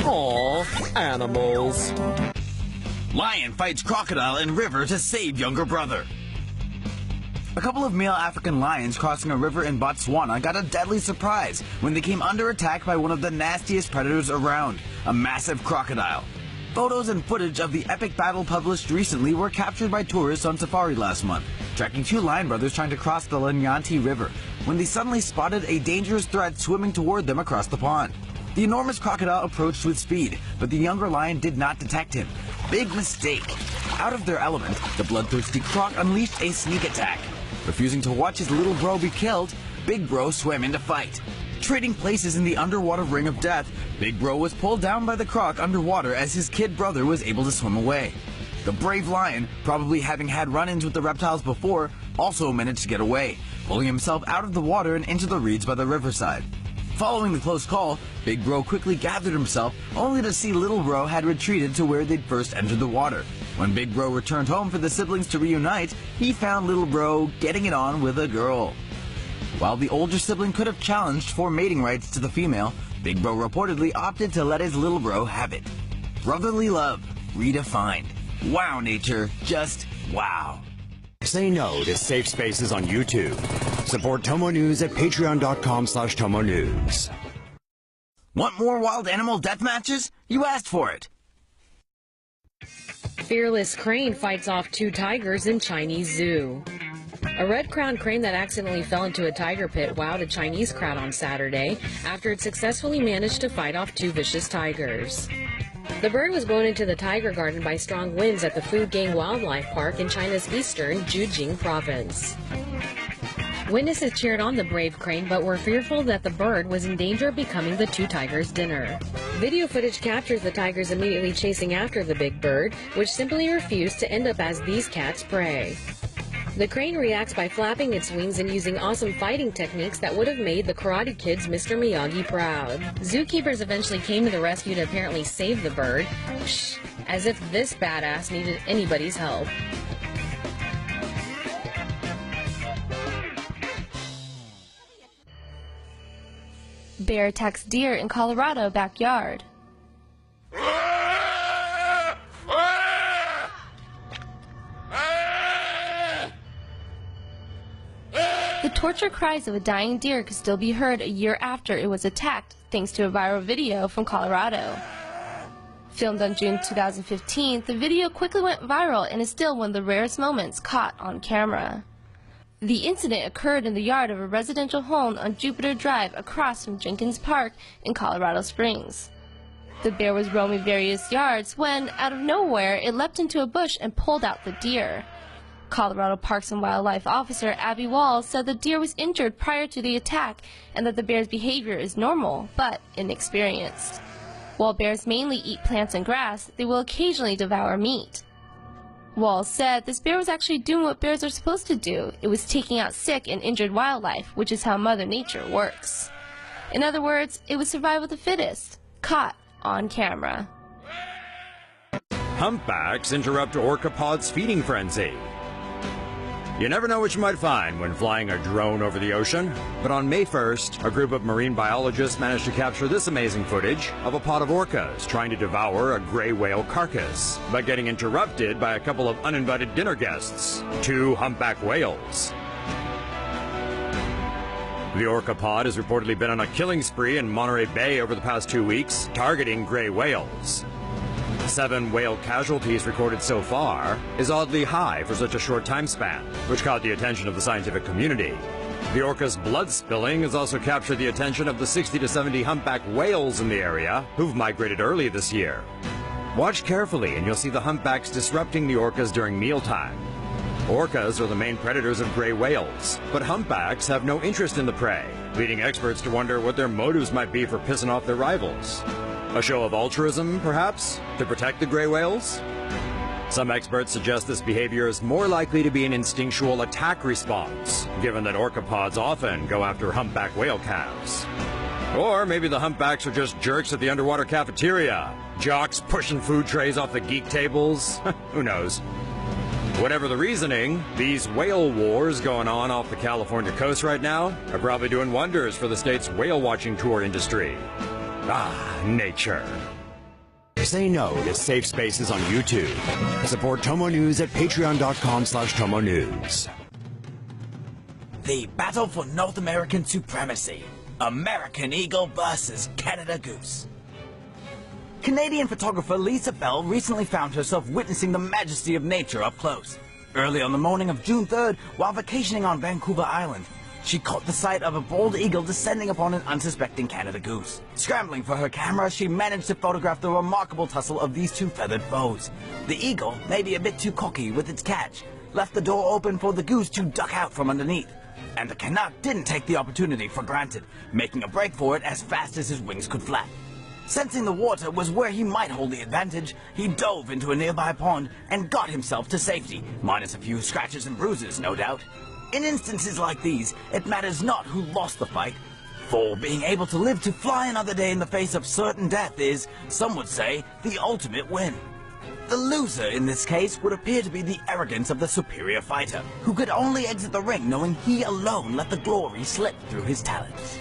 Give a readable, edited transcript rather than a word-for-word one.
Aw, animals. Lion fights crocodile in river to save younger brother. A couple of male African lions crossing a river in Botswana got a deadly surprise when they came under attack by one of the nastiest predators around, a massive crocodile. Photos and footage of the epic battle published recently were captured by tourists on safari last month, tracking two lion brothers trying to cross the Lanyanti River, when they suddenly spotted a dangerous threat swimming toward them across the pond. The enormous crocodile approached with speed, but the younger lion did not detect him. Big mistake. Out of their element, the bloodthirsty croc unleashed a sneak attack. Refusing to watch his little bro be killed, Big Bro swam in to fight. Trading places in the underwater ring of death, Big Bro was pulled down by the croc underwater as his kid brother was able to swim away. The brave lion, probably having had run-ins with the reptiles before, also managed to get away, pulling himself out of the water and into the reeds by the riverside. Following the close call, Big Bro quickly gathered himself, only to see Little Bro had retreated to where they'd first entered the water. When Big Bro returned home for the siblings to reunite, he found Little Bro getting it on with a girl. While the older sibling could have challenged for mating rights to the female, Big Bro reportedly opted to let his little bro have it. Brotherly love, redefined. Wow, nature, just wow. Say no to safe spaces on YouTube. Support Tomo News at patreon.com/Tomo News. Want more wild animal death matches? You asked for it. Fearless crane fights off two tigers in Chinese zoo. A red-crowned crane that accidentally fell into a tiger pit wowed a Chinese crowd on Saturday after it successfully managed to fight off two vicious tigers. The bird was blown into the tiger garden by strong winds at the Fugang Wildlife Park in China's eastern Zhejiang province. Witnesses cheered on the brave crane but were fearful that the bird was in danger of becoming the two tigers' dinner. Video footage captures the tigers immediately chasing after the big bird, which simply refused to end up as these cats' prey. The crane reacts by flapping its wings and using awesome fighting techniques that would have made the Karate Kid's Mr. Miyagi proud. Zookeepers eventually came to the rescue to apparently save the bird. Shh, as if this badass needed anybody's help. Bear attacks deer in Colorado backyard. The torture cries of a dying deer could still be heard a year after it was attacked, thanks to a viral video from Colorado. Filmed on June 2015, the video quickly went viral and is still one of the rarest moments caught on camera. The incident occurred in the yard of a residential home on Jupiter Drive across from Jenkins Park in Colorado Springs. The bear was roaming various yards when, out of nowhere, it leapt into a bush and pulled out the deer. Colorado Parks and Wildlife Officer Abby Walls said the deer was injured prior to the attack and that the bear's behavior is normal, but inexperienced. While bears mainly eat plants and grass, they will occasionally devour meat. Walls said this bear was actually doing what bears are supposed to do. It was taking out sick and injured wildlife, which is how Mother Nature works. In other words, it was survival of the fittest, caught on camera. Humpbacks interrupt orcapod's feeding frenzy. You never know what you might find when flying a drone over the ocean, but on May 1st, a group of marine biologists managed to capture this amazing footage of a pod of orcas trying to devour a gray whale carcass, but getting interrupted by a couple of uninvited dinner guests, two humpback whales. The orca pod has reportedly been on a killing spree in Monterey Bay over the past 2 weeks, targeting gray whales. 7 whale casualties recorded so far is oddly high for such a short time span, which caught the attention of the scientific community. The orca's blood spilling has also captured the attention of the 60 to 70 humpback whales in the area who've migrated early this year. Watch carefully and you'll see the humpbacks disrupting the orcas during mealtime. Orcas are the main predators of gray whales, but humpbacks have no interest in the prey, leading experts to wonder what their motives might be for pissing off their rivals. A show of altruism, perhaps, to protect the gray whales? Some experts suggest this behavior is more likely to be an instinctual attack response, given that orcapods often go after humpback whale calves. Or maybe the humpbacks are just jerks at the underwater cafeteria, jocks pushing food trays off the geek tables. Who knows? Whatever the reasoning, these whale wars going on off the California coast right now are probably doing wonders for the state's whale watching tour industry. Ah, nature. Say no to safe spaces on YouTube. Support Tomo News at patreon.com/Tomo News. The battle for North American supremacy. American Eagle versus Canada Goose. Canadian photographer Lisa Bell recently found herself witnessing the majesty of nature up close. Early on the morning of June 3rd, while vacationing on Vancouver Island, she caught the sight of a bald eagle descending upon an unsuspecting Canada goose. Scrambling for her camera, she managed to photograph the remarkable tussle of these two feathered foes. The eagle, maybe a bit too cocky with its catch, left the door open for the goose to duck out from underneath. And the Canuck didn't take the opportunity for granted, making a break for it as fast as his wings could flap. Sensing the water was where he might hold the advantage, he dove into a nearby pond and got himself to safety, minus a few scratches and bruises, no doubt. In instances like these, it matters not who lost the fight, for being able to live to fly another day in the face of certain death is, some would say, the ultimate win. The loser in this case would appear to be the arrogance of the superior fighter, who could only exit the ring knowing he alone let the glory slip through his talons.